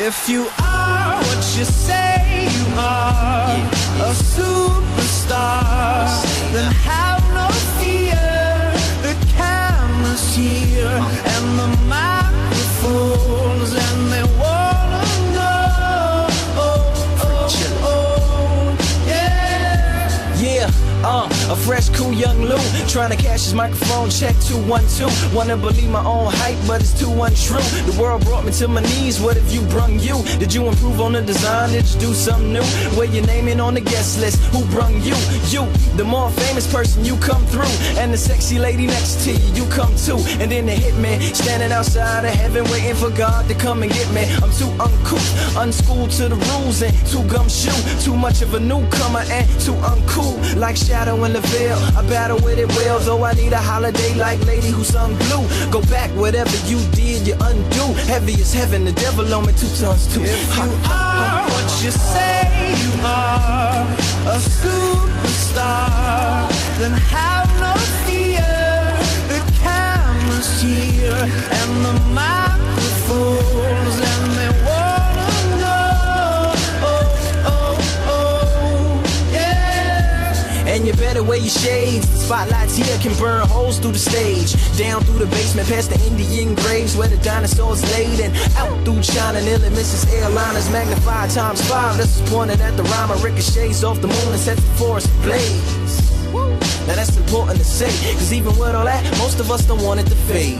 If you are what you say you are, a superstar, then have no fear. The camera's here and the microphones, and they wanna know. Yeah, a fresh, cool young Lou, trying to cash his microphone check 212. Wanna believe my own hype, but it's too untrue. The world brought me to my knees, what have you brung you? Did you improve on the design, did you do something new? Where your name in on the guest list, who brung you? You, the more famous person, you come through. And the sexy lady next to you come too. And then the hitman, standing outside of heaven, waiting for God to come and get me. I'm too uncouth, unschooled to the rules, and too gumshoe. Too much of a newcomer and too uncool, like shadow in the veil. I battle with it well, though I need a holiday like lady who sung blue. Go back, whatever you did, you undo. Heavy as heaven, the devil on me 2 tons too. If you are what you say you are, a superstar, then have no fear. The camera's here and the microphones, and they wanna know. And you better wear your shades. The spotlights here can burn holes through the stage. Down through the basement, past the Indian graves where the dinosaurs laid. And out through China, nearly misses airliners. Magnified ×5, this is pointed at the rhyme. Ricochets off the moon and sets the forest ablaze. Now that's important to say, cause even with all that, most of us don't want it to fade.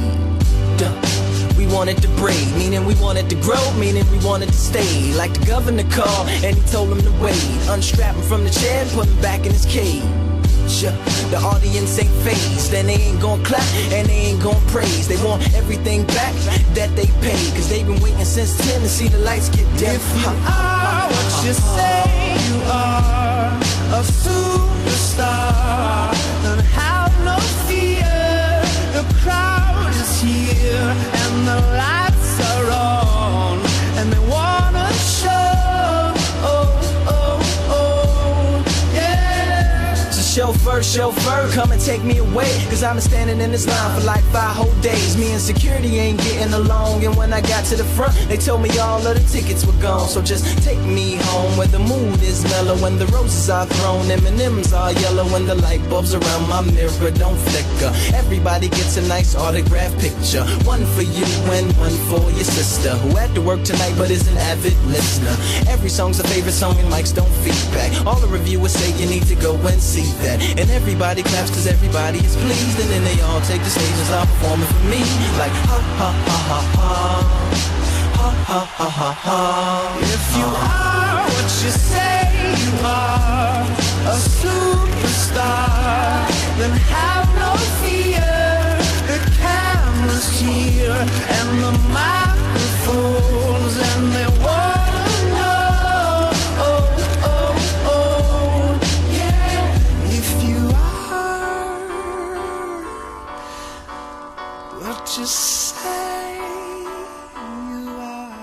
We wanted to breed, meaning we wanted to grow, meaning we wanted to stay. Like the governor called and he told him to wait. Unstrap him from the chair and put him back in his cage. The audience ain't phased, and they ain't gon' clap, and they ain't gon' praise. They want everything back that they paid, cause they've been waiting since 10 to see the lights get dim. If you are what you say you are, a superstar, then have no fear. The crowd is here and the lights are on, and they wanna show. Chauffeur, come and take me away, cause I've been standing in this line for like 5 whole days. Me and security ain't getting along, and when I got to the front, they told me all of the tickets were gone. So just take me home where the mood is mellow, when the roses are thrown, M&M's are yellow, when the light bulbs around my mirror don't flicker. Everybody gets a nice autograph picture, one for you and one for your sister, who had to work tonight but is an avid listener. Every song's a favorite song and mics don't feedback. All the reviewers say you need to go and see that. And everybody claps cause everybody is pleased, and then they all take the stage and start performing for me. Like ha ha ha ha ha, ha ha ha ha ha. If you are what you say you are, a superstar, then have no fear. The camera's here and the microphones, and they wanna know. Just say you are.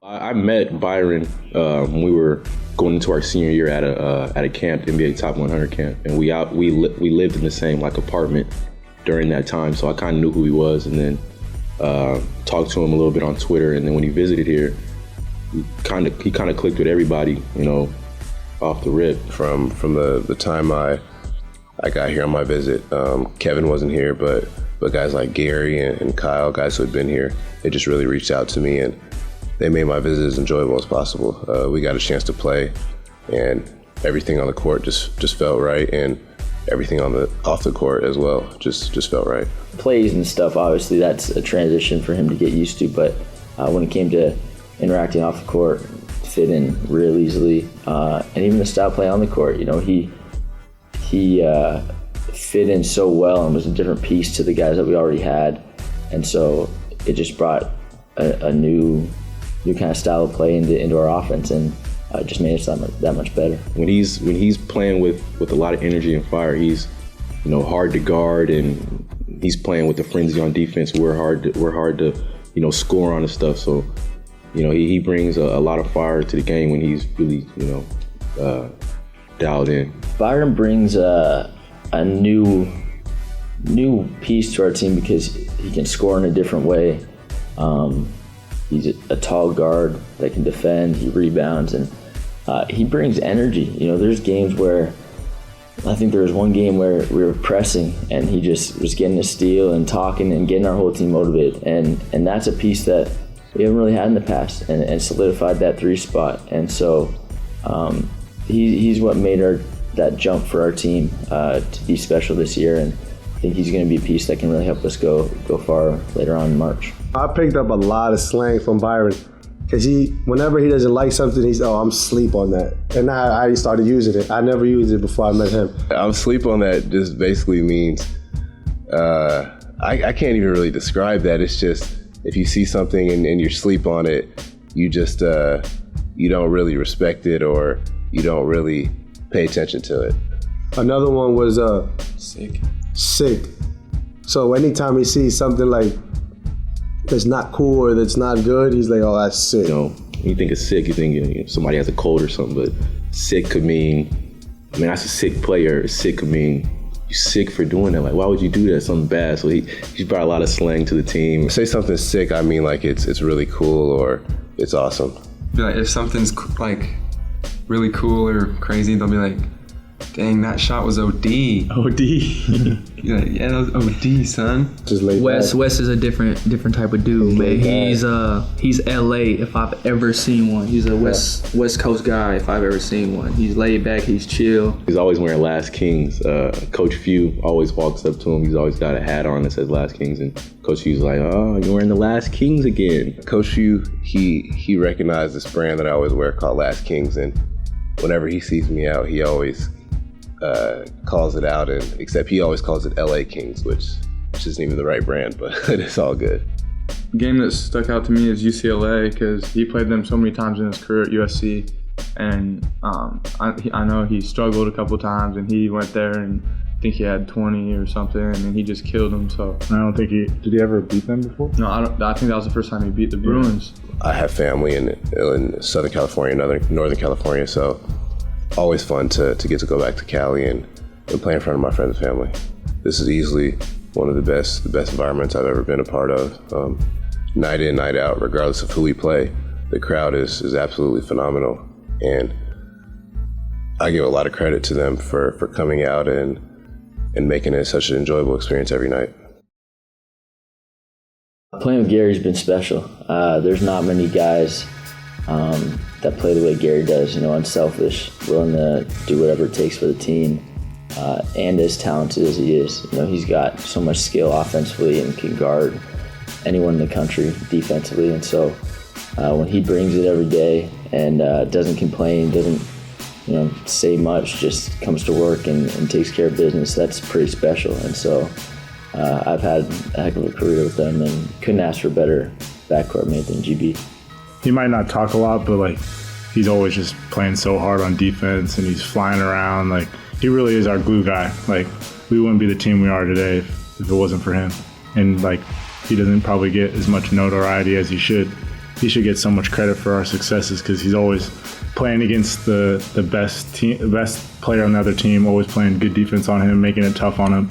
I met Byron when we were going into our senior year at a camp, NBA Top 100 camp, and we lived in the same apartment during that time. So I kind of knew who he was, and then talked to him a little bit on Twitter. And then when he visited here, he kind of clicked with everybody, off the rip. From the time I got here on my visit, Kevin wasn't here, but guys like Gary and Kyle, guys who had been here, they just really reached out to me, and they made my visit as enjoyable as possible. We got a chance to play, and everything on the court just felt right, and everything off the court as well just felt right. Plays and stuff, obviously that's a transition for him to get used to, but when it came to interacting off the court, fit in real easily, and even the style play on the court, he fit in so well and was a different piece to the guys that we already had, and so it just brought a new kind of style of play into our offense, and just made us that much better. When he's playing with a lot of energy and fire, he's hard to guard, and he's playing with the frenzy on defense. We're hard to score on and stuff. So he brings a lot of fire to the game when he's really dialed in. Byron brings a new piece to our team because he can score in a different way. He's a tall guard that can defend. He rebounds, and he brings energy. There's games where I think there was one game where we were pressing, and he just was getting a steal and talking and getting our whole team motivated. And that's a piece that we haven't really had in the past, and solidified that 3 spot. And so he's what made that jump for our team to be special this year. And I think he's going to be a piece that can really help us go far later on in March. I picked up a lot of slang from Byron, because whenever he doesn't like something, he's, I'm asleep on that. And I started using it. I never used it before I met him. I'm asleep on that just basically means, I can't even really describe that. It's just, if you see something and you're asleep on it, you just, you don't really respect it, or you don't really pay attention to it. Another one was Sick. So anytime he sees something like that's not cool or that's not good, he's like, oh, that's sick. When you think of sick, you think somebody has a cold or something, but sick could mean, that's a sick player. Sick could mean you're sick for doing that. Like, why would you do that? Something bad. So he's brought a lot of slang to the team. Say something sick, I mean like it's really cool or it's awesome. Be like, if something's like really cool or crazy, they'll be like, dang, that shot was OD. OD. You're like, yeah, that was OD, son. Just laid Wes back. is a different type of dude, man. He's LA if I've ever seen one. He's a West Coast guy if I've ever seen one. He's laid back, he's chill. He's always wearing Last Kings. Coach Few always walks up to him. He's always got a hat on that says Last Kings, and Coach Few's like, oh, you're wearing the Last Kings again. Coach Few, he recognized this brand that I always wear called Last Kings, and whenever he sees me out, he always calls it out, and except he always calls it LA Kings, which isn't even the right brand, but it's all good. The game that stuck out to me is UCLA, because he played them so many times in his career at USC, and I know he struggled a couple times, and he went there and I think he had 20 or something, and he just killed them. So I don't think did he ever beat them before? No, I think that was the first time he beat the Bruins. I have family in Southern California, Northern California, so always fun to get to go back to Cali and play in front of my friends and family. This is easily one of the best environments I've ever been a part of. Night in, night out, regardless of who we play, the crowd is absolutely phenomenal, and I give a lot of credit to them for coming out and making it such an enjoyable experience every night. Playing with Gary's been special. There's not many guys that play the way Gary does, unselfish, willing to do whatever it takes for the team, and as talented as he is. He's got so much skill offensively and can guard anyone in the country defensively. And so when he brings it every day and doesn't complain, doesn't say much, just comes to work and takes care of business, that's pretty special. And so I've had a heck of a career with them and couldn't ask for a better backcourt mate than GB. He might not talk a lot, but he's always just playing so hard on defense, and he's flying around. He really is our glue guy. We wouldn't be the team we are today if it wasn't for him. And he doesn't probably get as much notoriety as he should. He should get so much credit for our successes, because he's always playing against the best player on the other team, always playing good defense on him, making it tough on him.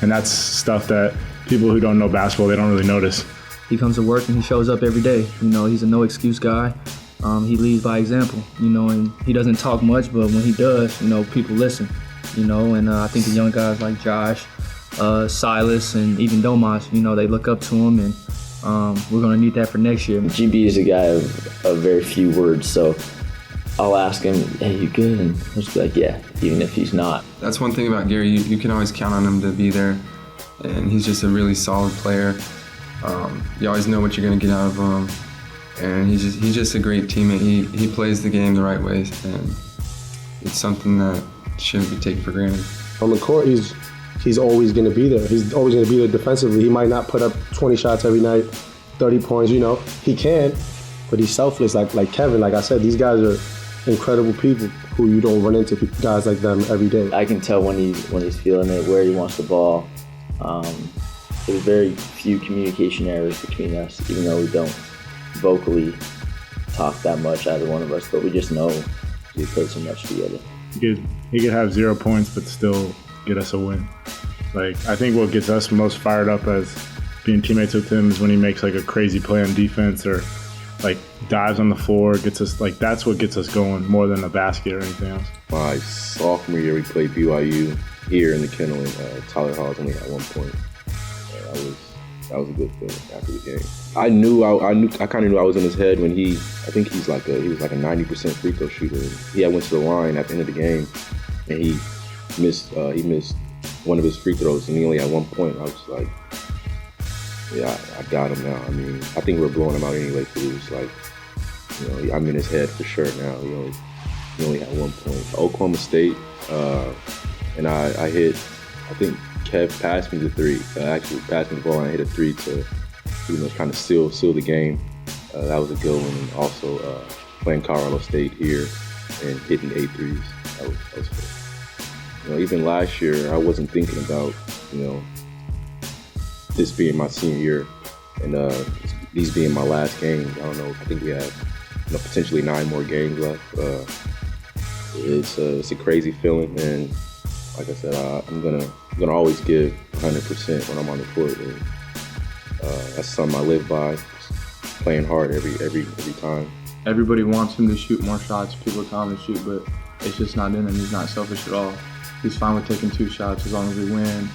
And that's stuff that people who don't know basketball, they don't really notice. He comes to work and he shows up every day. He's a no excuse guy. He leads by example, and he doesn't talk much, but when he does, people listen, and I think the young guys like Josh, Silas, and even Domas, they look up to him, and we're going to need that for next year. GB is a guy of very few words, so I'll ask him, hey, you good? And he'll just be like, yeah, even if he's not. That's one thing about Gary, you can always count on him to be there, and he's just a really solid player. You always know what you're going to get out of him, and he's just a great teammate. He plays the game the right way, and it's something that shouldn't be taken for granted. On the court, he's always going to be there. He's always going to be there defensively. He might not put up 20 shots every night, 30 points, He can, but he's selfless. Like Kevin, like I said, these guys are incredible people who you don't run into guys like them every day. I can tell when he's feeling it, where he wants the ball. There's very few communication errors between us, even though we don't vocally talk that much, either one of us, but we just know we played so much together. He could have 0 points but still get us a win. I think what gets us most fired up as being teammates with him is when he makes a crazy play on defense, or like dives on the floor, gets us like that's what gets us going more than a basket or anything else. My sophomore year, we played BYU here in the Kennel, and Tyler Hall's only at 1 point. That was a good feeling after the game. I kind of knew I was in his head when he was like a 90% free throw shooter. He went to the line at the end of the game, and he missed one of his free throws, and he only had 1 point. I was like, yeah, I got him now. I mean, I think we're blowing him out anyway, because it was like, I'm in his head for sure now. He only had 1 point. Oklahoma State, and I hit, I think Kev passed me the three. Actually passed me the ball, and I hit a three to pretty much kind of seal the game. That was a good one. And also playing Colorado State here and hitting 8 threes. That was good. Even last year, I wasn't thinking about, this being my senior year and these being my last game. I don't know. I think we have potentially 9 more games left. It's a crazy feeling, and like I said, I'm gonna always give 100% when I'm on the court, and that's something I live by. Just playing hard every time. Everybody wants him to shoot more shots. People tell him to shoot, but it's just not in him. He's not selfish at all. He's fine with taking 2 shots as long as we win,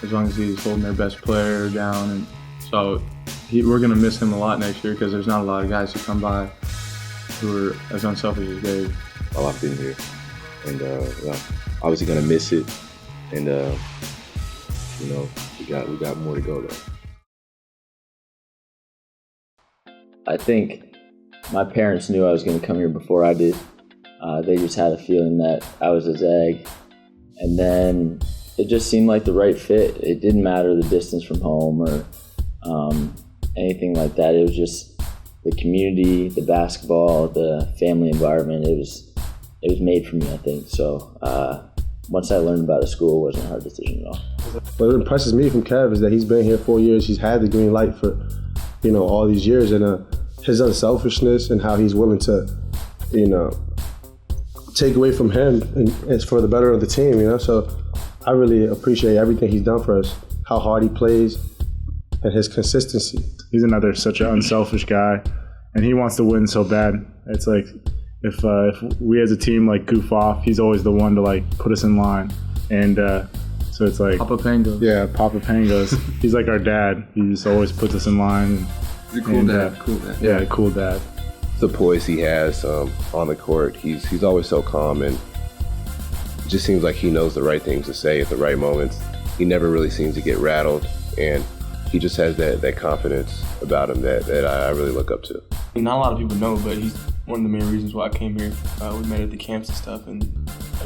as long as he's holding their best player down. And so we're going to miss him a lot next year, because there's not a lot of guys who come by who are as unselfish as Gabe. While I've been here. And obviously going to miss it. And, we got more to go, though. I think my parents knew I was going to come here before I did. They just had a feeling that I was his egg. And then it just seemed like the right fit. It didn't matter the distance from home or anything like that. It was just the community, the basketball, the family environment. It was made for me, I think. So once I learned about the school, it wasn't a hard decision at all. What impresses me from Kev is that he's been here 4 years. He's had the green light for, all these years, and his unselfishness and how he's willing to, take away from him, and it's for the better of the team. So I really appreciate everything he's done for us, how hard he plays, and his consistency. He's another such an unselfish guy, and he wants to win so bad. It's like if we as a team like goof off, he's always the one to like put us in line, and so it's like Papa Pangos. Yeah, Papa Pangos. He's like our dad. He just always puts us in line. He's a cool dad. Cool dad. Yeah, cool dad. The poise he has on the court, he's always so calm, and it just seems like he knows the right things to say at the right moments. He never really seems to get rattled, and he just has that confidence about him that I really look up to. Not a lot of people know, but he's one of the main reasons why I came here. We met at the camps and stuff, and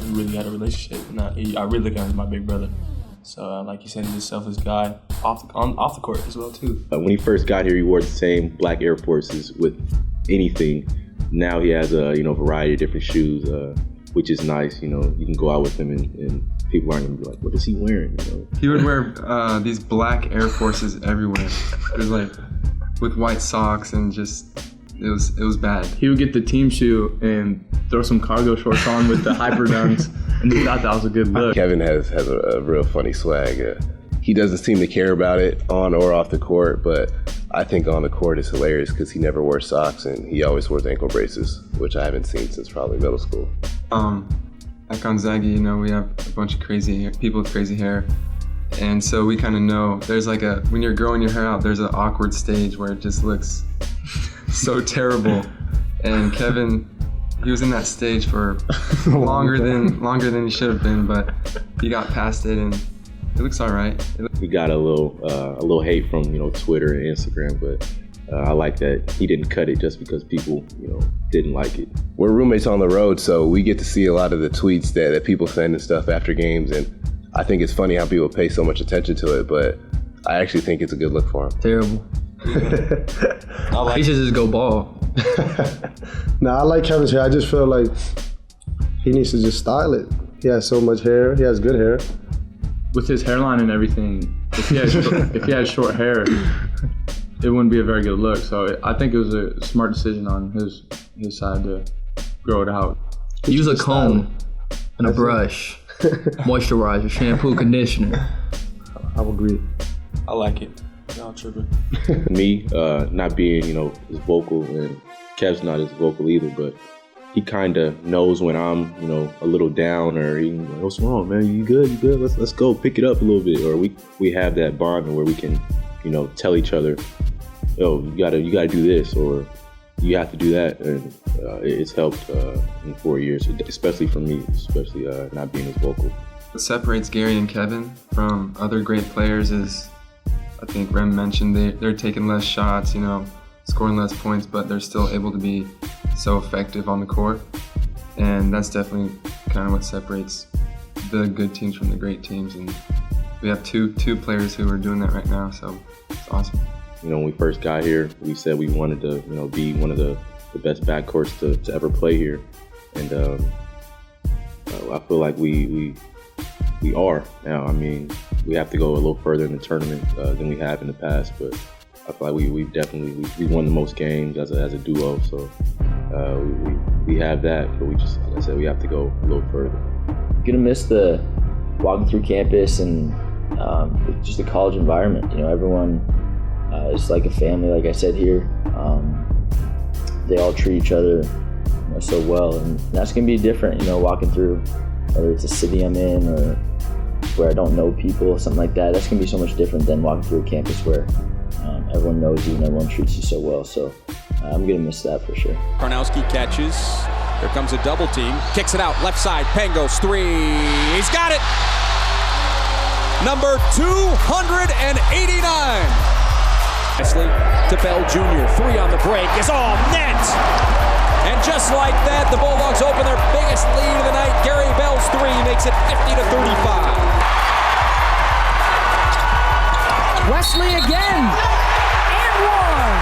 we really had a relationship. And I really look at him as my big brother. So, like you said, he's a selfless guy off the court as well too. When he first got here, he wore the same black Air Forces with anything. Now he has a variety of different shoes, which is nice. You can go out with him and people aren't gonna be like, what is he wearing? He would wear these black Air Forces everywhere. It was like with white socks, and just it was bad. He would get the team shoe and throw some cargo shorts on with the hyper dunks, and he thought that was a good look. Kevin has a real funny swag. He doesn't seem to care about it on or off the court, but I think on the court it's hilarious because he never wears socks, and he always wears ankle braces, which I haven't seen since probably middle school. At Gonzaga, we have a bunch of people with crazy hair. And so we kind of know there's like when you're growing your hair out, there's an awkward stage where it just looks so terrible. And Kevin, he was in that stage for longer than he should have been, but he got past it, and it looks all right. We got a little hate from Twitter and Instagram, but I like that he didn't cut it just because people didn't like it. We're roommates on the road, so we get to see a lot of the tweets that people send and stuff after games, and I think it's funny how people pay so much attention to it, but I actually think it's a good look for him. Terrible. He should just go ball. Nah, I like Kevin's hair. I just feel like he needs to just style it. He has so much hair. He has good hair. With his hairline and everything, if he had short hair, it wouldn't be a very good look. So I think it was a smart decision on his side to grow it out. Use a comb and a brush, moisturizer, shampoo, conditioner. I would agree. I like it. Y'all tripping. Me, not being as vocal and Kev's not as vocal either, but he kind of knows when I'm, a little down, or he, what's wrong, man? You good? You good? Let's go pick it up a little bit. Or we have that bond where we can, tell each other, yo, you gotta do this, or you have to do that, and it's helped in 4 years, especially for me, not being as vocal. What separates Gary and Kevin from other great players is, I think Rem mentioned, they're taking less shots, scoring less points, but they're still able to be so effective on the court. And that's definitely kind of what separates the good teams from the great teams. And we have two players who are doing that right now, so it's awesome. When we first got here, we said we wanted to, be one of the best backcourts to ever play here. And I feel like we are now. I mean, we have to go a little further in the tournament than we have in the past, but I feel like we definitely won the most games as a duo. So we have that, but we just, like I said, we have to go a little further. Gonna miss the walking through campus and just the college environment. Everyone is like a family, like I said here. They all treat each other so well, and that's gonna be different. Walking through, whether it's a city I'm in or where I don't know people, something like that. That's gonna be so much different than walking through a campus where everyone knows you and everyone treats you so well. So I'm gonna miss that for sure. Karnowski catches. Here comes a double team. Kicks it out left side. Pangos three. He's got it. Number 289. Wesley to Bell Jr. Three on the break is all net. And just like that, the Bulldogs open their biggest lead of the night. Gary Bell's three makes it 50-35. Wesley again, and one.